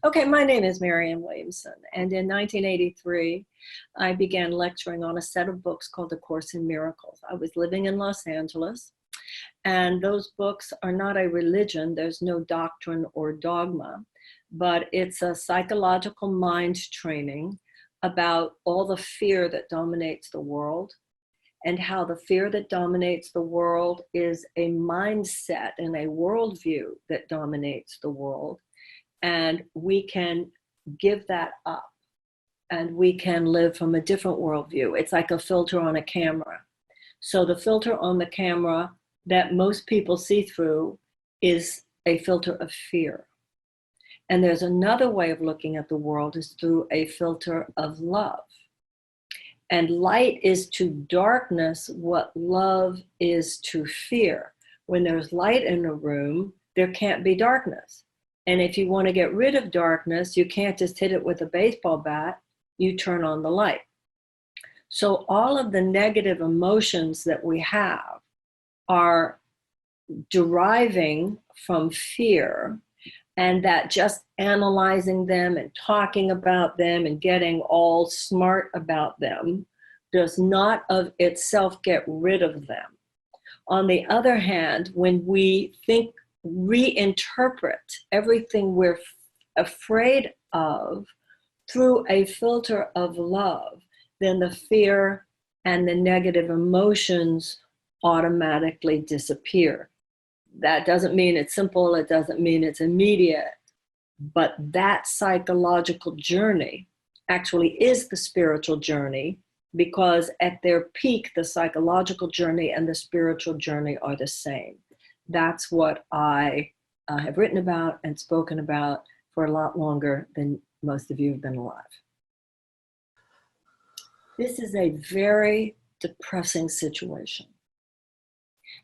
Okay, my name is Marianne Williamson, and in 1983, I began lecturing on a set of books called A Course in Miracles. I was living in Los Angeles, and those books are not a religion. There's no doctrine or dogma, but it's a psychological mind training about all the fear that dominates the world and how the fear that dominates the world is a mindset and a worldview that dominates the world. And we can give that up and we can live from a different worldview. It's like a filter on a camera. So the filter on the camera that most people see through is a filter of fear. And there's another way of looking at the world is through a filter of love. And light is to darkness what love is to fear. When there's light in a room, there can't be darkness. And if you want to get rid of darkness, you can't just hit it with a baseball bat, you turn on the light. So all of the negative emotions that we have are deriving from fear, and that just analyzing them and talking about them and getting all smart about them does not of itself get rid of them. On the other hand, when we reinterpret everything we're afraid of through a filter of love, then the fear and the negative emotions automatically disappear. That doesn't mean it's simple, it doesn't mean it's immediate, but that psychological journey actually is the spiritual journey, because at their peak, the psychological journey and the spiritual journey are the same. That's what I have written about and spoken about for a lot longer than most of you have been alive. This is a very depressing situation.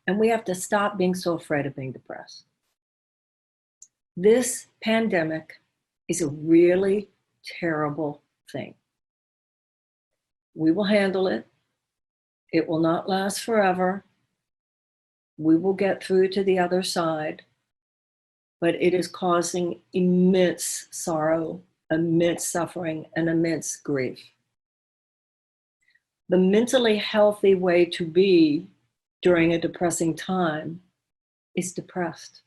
And we have to stop being so afraid of being depressed. This pandemic is a really terrible thing. We will handle it. It will not last forever. We will get through to the other side, but it is causing immense sorrow, immense suffering, and immense grief. The mentally healthy way to be during a depressing time is depressed.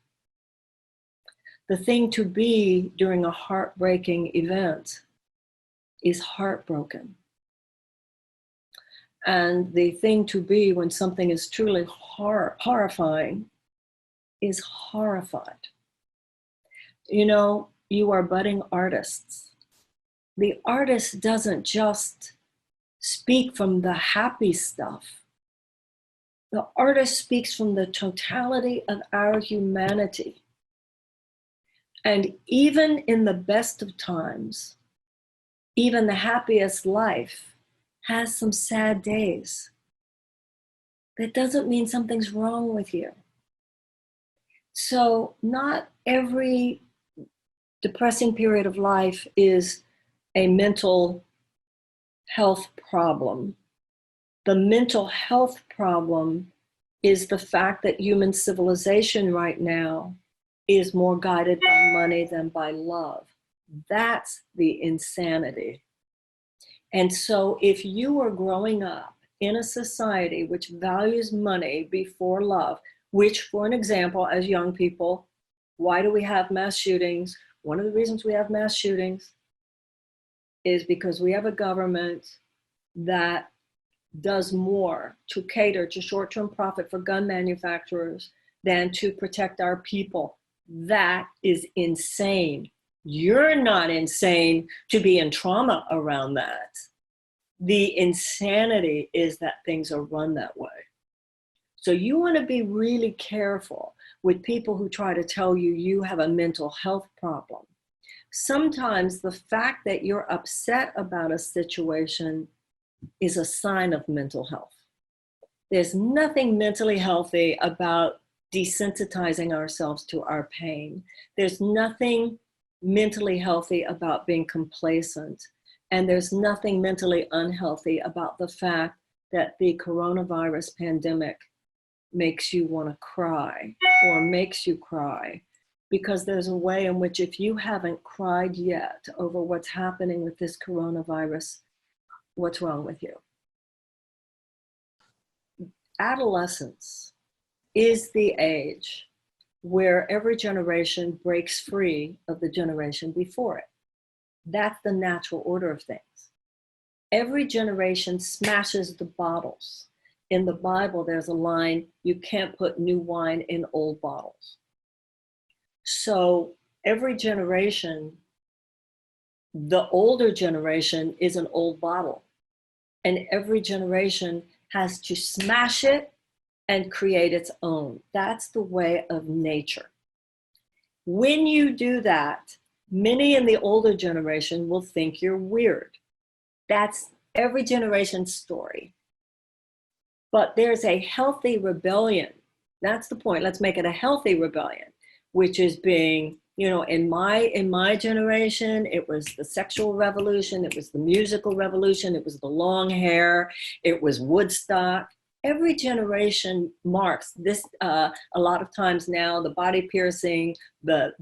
The thing to be during a heartbreaking event is heartbroken. And the thing to be when something is truly horrifying is horrified. You know, you are budding artists. The artist doesn't just speak from the happy stuff. The artist speaks from the totality of our humanity. And even in the best of times, even the happiest life has some sad days. That doesn't mean something's wrong with you. So not every depressing period of life is a mental health problem. The mental health problem is the fact that human civilization right now is more guided by money than by love. That's the insanity. And so if you are growing up in a society which values money before love, which, for an example, as young people, why do we have mass shootings? One of the reasons we have mass shootings is because we have a government that does more to cater to short-term profit for gun manufacturers than to protect our people. That is insane. You're not insane to be in trauma around that. The insanity is that things are run that way. So you want to be really careful with people who try to tell you you have a mental health problem. Sometimes the fact that you're upset about a situation is a sign of mental health. There's nothing mentally healthy about desensitizing ourselves to our pain. There's nothing mentally healthy about being complacent. And there's nothing mentally unhealthy about the fact that the coronavirus pandemic makes you want to cry or makes you cry. because there's a way in which if you haven't cried yet over what's happening with this coronavirus, what's wrong with you? Adolescence is the age where every generation breaks free of the generation before it. That's the natural order of things. Every generation smashes the bottles. In the Bible, there's a line, you can't put new wine in old bottles. So every generation, the older generation is an old bottle. And every generation has to smash it and create its own. That's the way of nature. When you do that, many in the older generation will think you're weird. That's every generation's story. But there's a healthy rebellion. That's the point. Let's make it a healthy rebellion, which is being, you know, in my generation, it was the sexual revolution, it was the musical revolution, it was the long hair, it was Woodstock. Every generation marks this, a lot of times now, the body piercing, the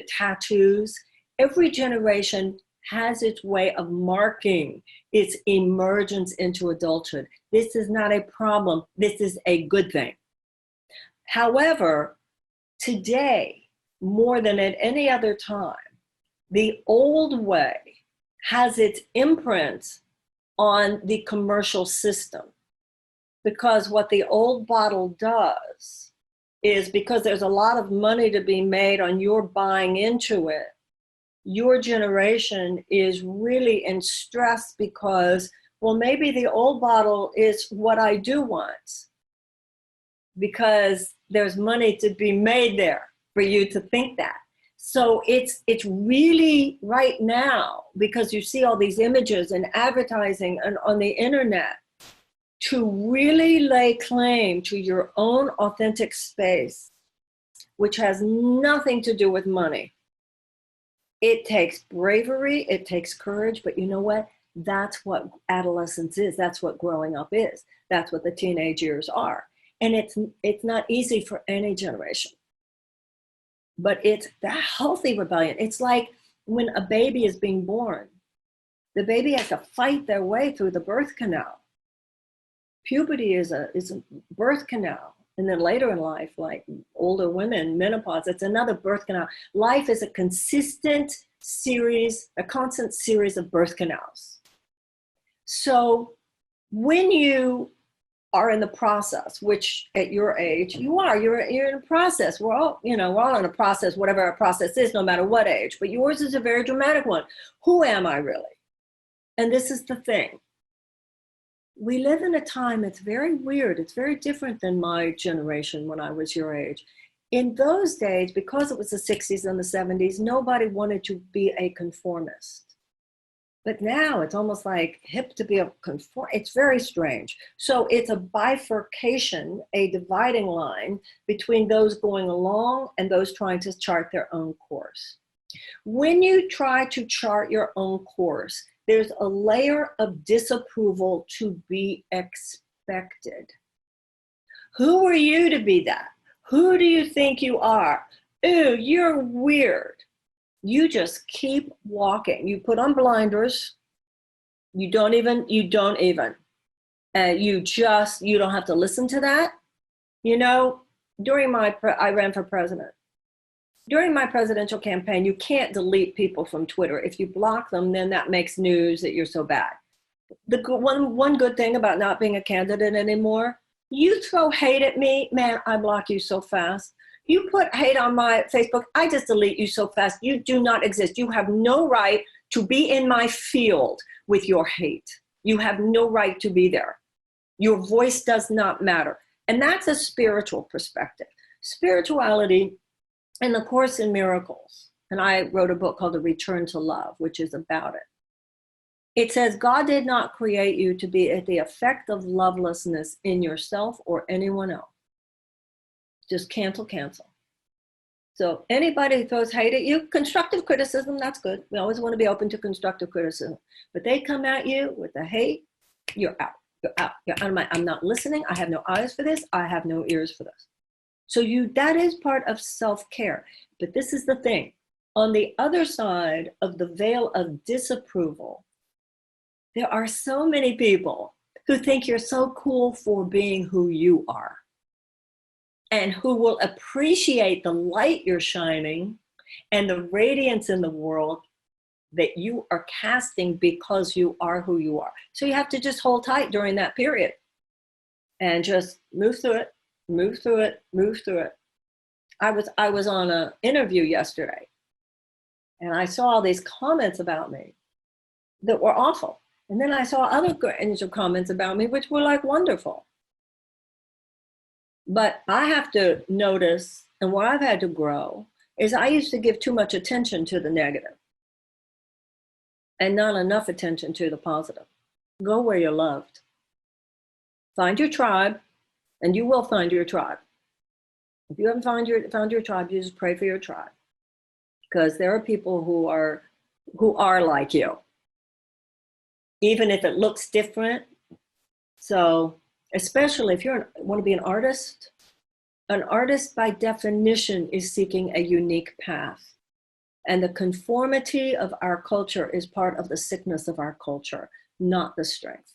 tattoos. Every generation has its way of marking its emergence into adulthood. This is not a problem. This is a good thing. However, today, more than at any other time, the old way has its imprint on the commercial system. Because what the old bottle does is, because there's a lot of money to be made on your buying into it, your generation is really in stress because, well, maybe the old bottle is what I do want, because there's money to be made there for you to think that. So it's really right now, because you see all these images and advertising and on the internet, to really lay claim to your own authentic space, which has nothing to do with money. It takes bravery, it takes courage, but you know what? That's what adolescence is. That's what growing up is. That's what the teenage years are. And it's not easy for any generation. But it's the healthy rebellion. It's like when a baby is being born, the baby has to fight their way through the birth canal. Puberty is a birth canal. And then later in life, like older women, menopause, it's another birth canal. Life is a constant series of birth canals. So when you are in the process, which at your age you're in a process. We're all in a process, whatever our process is, no matter what age, but yours is a very dramatic one. Who am I really? And this is the thing. We live in a time that's very weird. It's very different than my generation when I was your age. In those days, because it was the 60s and the 70s, nobody wanted to be a conformist. But now it's almost like hip to be a conformist. It's very strange. So it's a bifurcation, a dividing line between those going along and those trying to chart their own course. When you try to chart your own course, there's a layer of disapproval to be expected. Who are you to be that? Who do you think you are? Ooh, you're weird. You just keep walking. You put on blinders. You don't even. You don't have to listen to that. You know, I ran for president. During my presidential campaign, you can't delete people from Twitter. If you block them, then that makes news that you're so bad. The one good thing about not being a candidate anymore, you throw hate at me, man, I block you so fast. You put hate on my Facebook, I just delete you so fast. You do not exist. You have no right to be in my field with your hate. You have no right to be there. Your voice does not matter. And that's a spiritual perspective. Spirituality, in the Course in Miracles, and I wrote a book called The Return to Love, which is about it. It says, God did not create you to be at the effect of lovelessness in yourself or anyone else. Just cancel. So anybody who throws hate at you, constructive criticism, that's good. We always want to be open to constructive criticism. But they come at you with the hate, you're out. You're out of my, I'm not listening. I have no eyes for this. I have no ears for this. So that is part of self-care. But this is the thing. On the other side of the veil of disapproval, there are so many people who think you're so cool for being who you are, and who will appreciate the light you're shining and the radiance in the world that you are casting because you are who you are. So you have to just hold tight during that period and just move through it, move through it, move through it. I was on an interview yesterday, and I saw all these comments about me that were awful. And then I saw other comments about me, which were like wonderful. But I have to notice, and what I've had to grow is I used to give too much attention to the negative and not enough attention to the positive. Go where you're loved. Find your tribe, and you will find your tribe. If you haven't found your tribe, you just pray for your tribe, because there are people who are like you, even if it looks different. So especially if you want to be an artist by definition is seeking a unique path. And the conformity of our culture is part of the sickness of our culture, not the strength.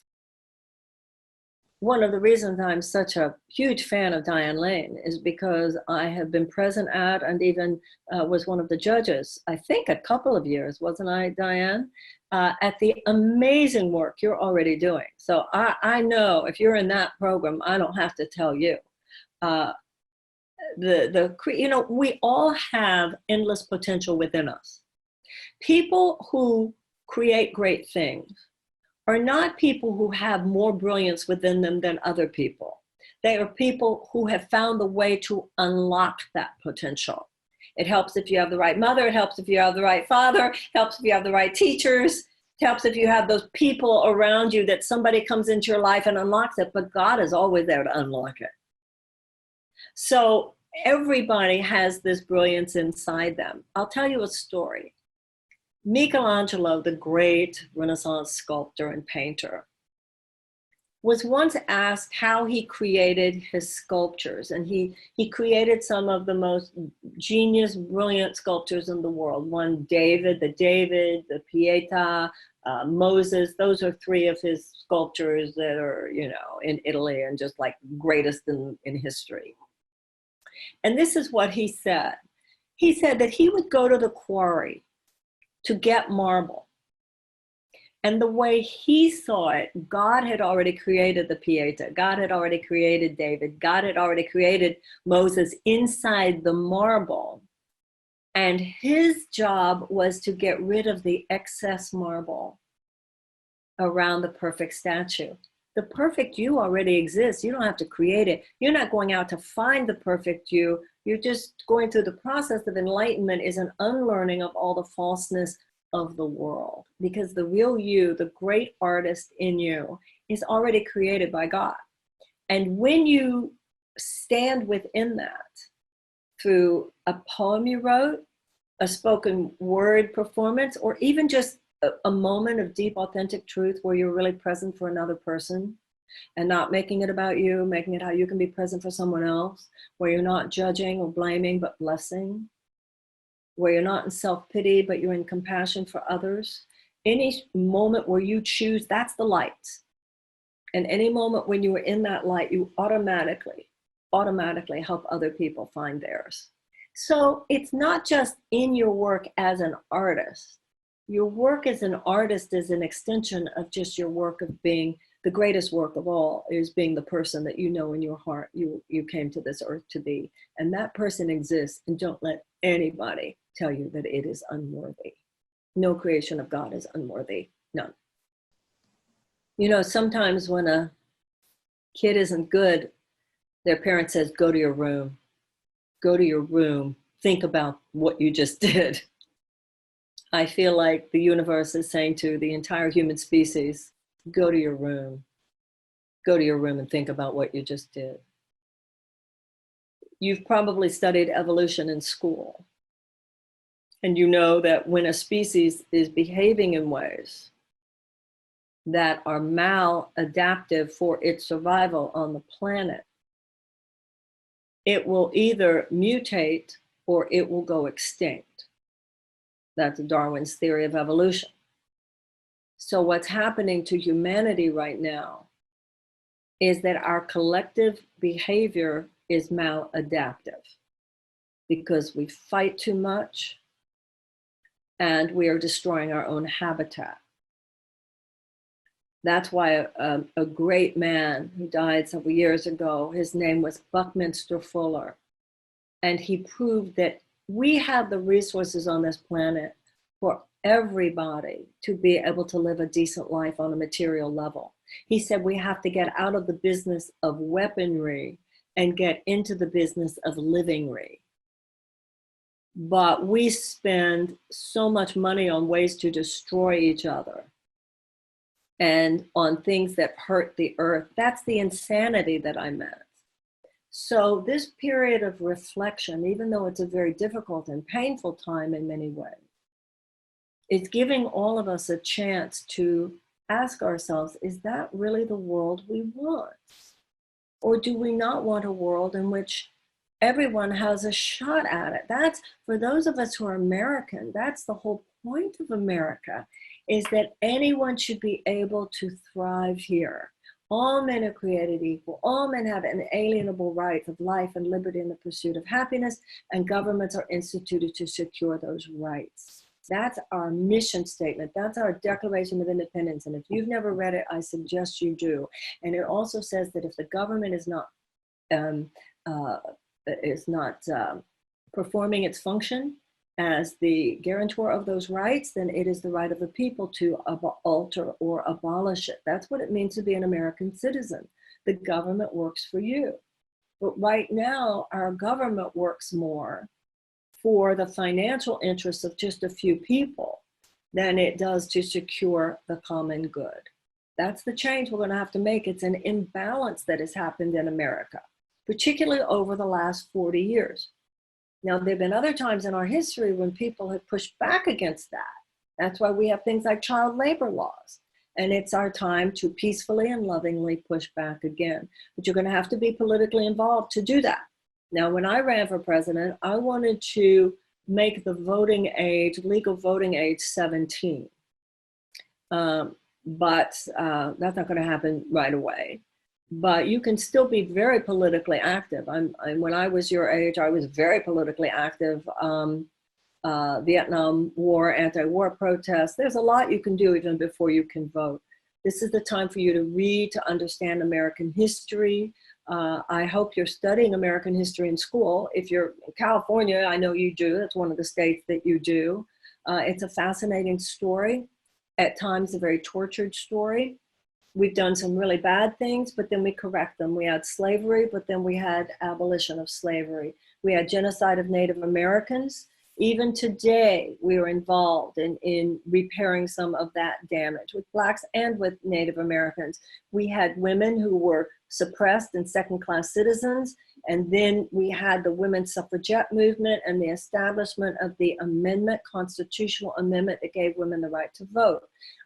One of the reasons I'm such a huge fan of Diane Lane is because I have been present at and even was one of the judges, I think a couple of years, wasn't I, Diane? At the amazing work you're already doing. So I know if you're in that program, I don't have to tell you. We all have endless potential within us. People who create great things are not people who have more brilliance within them than other people. They are people who have found the way to unlock that potential. It helps if you have the right mother, it helps if you have the right father, it helps if you have the right teachers, it helps if you have those people around you that somebody comes into your life and unlocks it, but God is always there to unlock it. So everybody has this brilliance inside them. I'll tell you a story. Michelangelo, the great Renaissance sculptor and painter, was once asked how he created his sculptures. And he created some of the most genius, brilliant sculptures in the world. One, the Pietà, Moses. Those are three of his sculptures that are, in Italy and just like greatest in history. And this is what he said. He said that he would go to the quarry to get marble. And the way he saw it, God had already created the Pietà. God had already created David. God had already created Moses inside the marble. And his job was to get rid of the excess marble around the perfect statue. The perfect you already exists. You don't have to create it. You're not going out to find the perfect you. You're just going through the process of enlightenment, is an unlearning of all the falseness of the world, because the real you, the great artist in you, is already created by God. And when you stand within that through a poem you wrote, a spoken word performance, or even just a moment of deep, authentic truth where you're really present for another person and not making it about you, making it how you can be present for someone else, where you're not judging or blaming, but blessing, where you're not in self-pity, but you're in compassion for others. Any moment where you choose, that's the light. And any moment when you are in that light, you automatically help other people find theirs. So it's not just in your work as an artist. Your work as an artist is an extension of just your work of being the greatest work of all, is being the person that you know in your heart you came to this earth to be. And that person exists, and don't let anybody tell you that it is unworthy. No creation of God is unworthy, none. Sometimes when a kid isn't good, their parent says, go to your room, think about what you just did. I feel like the universe is saying to the entire human species, go to your room and think about what you just did. You've probably studied evolution in school. And you know that when a species is behaving in ways that are maladaptive for its survival on the planet, it will either mutate or it will go extinct. That's Darwin's theory of evolution. So what's happening to humanity right now is that our collective behavior is maladaptive because we fight too much and we are destroying our own habitat. That's why a great man who died several years ago, his name was Buckminster Fuller, and he proved that we have the resources on this planet for everybody to be able to live a decent life on a material level. He said we have to get out of the business of weaponry and get into the business of livingry. But we spend so much money on ways to destroy each other and on things that hurt the earth. That's the insanity that I meant. So this period of reflection, even though it's a very difficult and painful time in many ways, it's giving all of us a chance to ask ourselves, is that really the world we want? Or do we not want a world in which everyone has a shot at it? That's, for those of us who are American, that's the whole point of America, is that anyone should be able to thrive here. All men are created equal. All men have inalienable rights of life and liberty in the pursuit of happiness, and governments are instituted to secure those rights. That's our mission statement. That's our Declaration of Independence. And if you've never read it, I suggest you do. And it also says that if the government is not performing its function as the guarantor of those rights, then it is the right of the people to alter or abolish it. That's what it means to be an American citizen. The government works for you. But right now, our government works more for the financial interests of just a few people than it does to secure the common good. That's the change we're going to have to make. It's an imbalance that has happened in America, particularly over the last 40 years. Now, there have been other times in our history when people have pushed back against that. That's why we have things like child labor laws. And it's our time to peacefully and lovingly push back again. But you're going to have to be politically involved to do that. Now, when I ran for president, I wanted to make the voting age, legal voting age, 17. But that's not going to happen right away. But you can still be very politically active. When I was your age, I was very politically active. Vietnam War, anti-war protests. There's a lot you can do even before you can vote. This is the time for you to read, to understand American history. I hope you're studying American history in school. If you're in California, I know you do. It's one of the states that you do. It's a fascinating story, at times a very tortured story. We've done some really bad things, but then we correct them. We had slavery, but then we had abolition of slavery. We had genocide of Native Americans. Even today, we are involved in repairing some of that damage with Blacks and with Native Americans. We had women who were suppressed and second-class citizens, and then we had the women's suffragette movement and the establishment of the amendment, constitutional amendment that gave women the right to vote.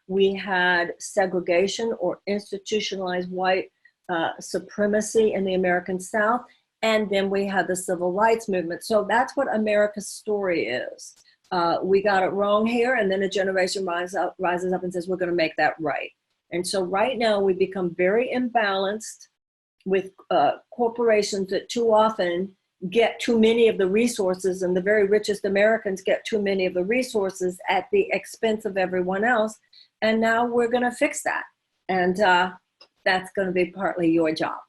We had segregation or institutionalized white supremacy in the American South. And then we had the civil rights movement. So that's what America's story is. We got it wrong here, and then a generation rises up and says, we're going to make that right. And so right now we become very imbalanced with corporations that too often get too many of the resources, and the very richest Americans get too many of the resources at the expense of everyone else. And now we're going to fix that. And that's going to be partly your job.